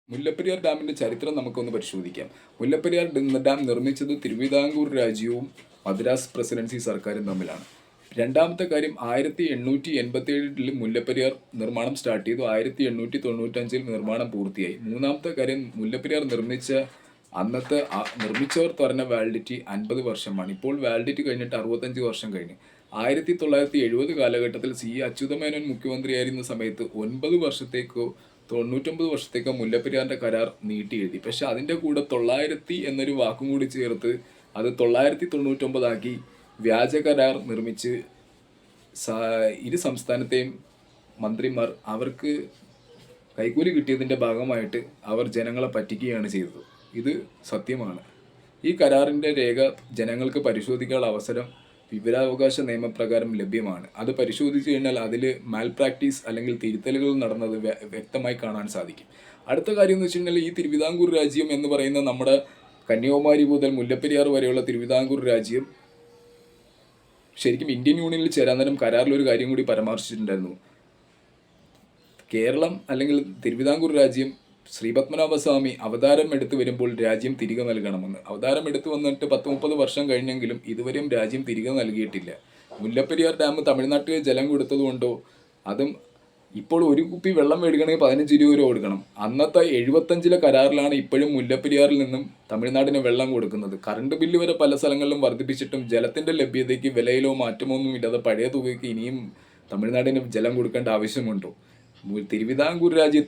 മുല്ലപ്പെരിയാർ ഡാമിൻ്റെ ചരിത്രം നമുക്കൊന്ന് പരിശോധിക്കാം. മുല്ലപ്പെരിയാർ ഡാം നിർമ്മിച്ചത് തിരുവിതാംകൂർ രാജ്യവും മദ്രാസ് പ്രസിഡൻസി സർക്കാരും തമ്മിലാണ്. രണ്ടാമത്തെ കാര്യം, 1887 മുല്ലപ്പെരിയാർ നിർമ്മാണം സ്റ്റാർട്ട് ചെയ്തു. 1895 നിർമ്മാണം പൂർത്തിയായി. മൂന്നാമത്തെ കാര്യം, മുല്ലപ്പെരിയാർ നിർമ്മിച്ചവർ പറഞ്ഞ വാലിഡിറ്റി 50 വർഷമാണ്. ഇപ്പോൾ വാലിഡിറ്റി കഴിഞ്ഞിട്ട് 65 വർഷം കഴിഞ്ഞു. 1970 കാലഘട്ടത്തിൽ C. അച്യുതമേനോൻ മുഖ്യമന്ത്രിയായിരുന്ന സമയത്ത് 9 വർഷത്തേക്കോ 99 വർഷത്തേക്കോ മുല്ലപ്പെരിയാറിൻ്റെ കരാർ നീട്ടി എഴുതി. പക്ഷെ അതിൻ്റെ കൂടെ 900 എന്നൊരു വാക്കും കൂടി ചേർത്ത് അത് 999 ആക്കി വ്യാജ കരാർ നിർമ്മിച്ച് ഇരു സംസ്ഥാനത്തെയും മന്ത്രിമാർ അവർക്ക് കൈക്കൂലി കിട്ടിയതിൻ്റെ ഭാഗമായിട്ട് അവർ ജനങ്ങളെ പറ്റിക്കുകയാണ് ചെയ്തത്. ഇത് സത്യമാണ്. ഈ കരാറിൻ്റെ രേഖ ജനങ്ങൾക്ക് പരിശോധിക്കാനുള്ള അവസരം വിവരാവകാശ നിയമപ്രകാരം ലഭ്യമാണ്. അത് പരിശോധിച്ച് കഴിഞ്ഞാൽ അതിൽ മാൽപ്രാക്ടീസ് അല്ലെങ്കിൽ തിരുത്തലുകൾ നടന്നത് വ്യക്തമായി കാണാൻ സാധിക്കും. അടുത്ത കാര്യം എന്ന് വെച്ച് കഴിഞ്ഞാൽ, ഈ തിരുവിതാംകൂർ രാജ്യം എന്ന് പറയുന്ന നമ്മുടെ കന്യാകുമാരി മുതൽ മുല്ലപ്പെരിയാർ വരെയുള്ള തിരുവിതാംകൂർ രാജ്യം ശരിക്കും ഇന്ത്യൻ യൂണിയനിൽ ചേരാൻ നേരം കരാറിലൊരു കാര്യം കൂടി പരാമർശിച്ചിട്ടുണ്ടായിരുന്നു. കേരളം അല്ലെങ്കിൽ തിരുവിതാംകൂർ രാജ്യം ശ്രീപത്മനാഭസ്വാമി അവതാരം എടുത്തു വരുമ്പോൾ രാജ്യം തിരികെ നൽകണമെന്ന്. അവതാരം എടുത്തു വന്നിട്ട് 10-30 വർഷം കഴിഞ്ഞെങ്കിലും ഇതുവരെയും രാജ്യം തിരികെ നൽകിയിട്ടില്ല. മുല്ലപ്പെരിയാർ ഡാം തമിഴ്നാട്ടിൽ ജലം കൊടുത്തതുകൊണ്ടോ, അതും ഇപ്പോൾ ഒരു കുപ്പി വെള്ളം മേടിക്കണമെങ്കിൽ 15 രൂപ വരെ കൊടുക്കണം. അന്നത്തെ 75 കരാറിലാണ് ഇപ്പോഴും മുല്ലപ്പെരിയാറിൽ നിന്നും തമിഴ്നാടിന് വെള്ളം കൊടുക്കുന്നത്. കറണ്ട് ബില്ല് വരെ പല സ്ഥലങ്ങളിലും വർദ്ധിപ്പിച്ചിട്ടും ജലത്തിൻ്റെ ലഭ്യതയ്ക്ക് വിലയിലോ മാറ്റമൊന്നും ഇല്ലാതെ പഴയ തുകയ്ക്ക് ഇനിയും തമിഴ്നാടിന് ജലം കൊടുക്കേണ്ട ആവശ്യമുണ്ടോ? തിരുവിതാംകൂർ രാജ്യത്ത്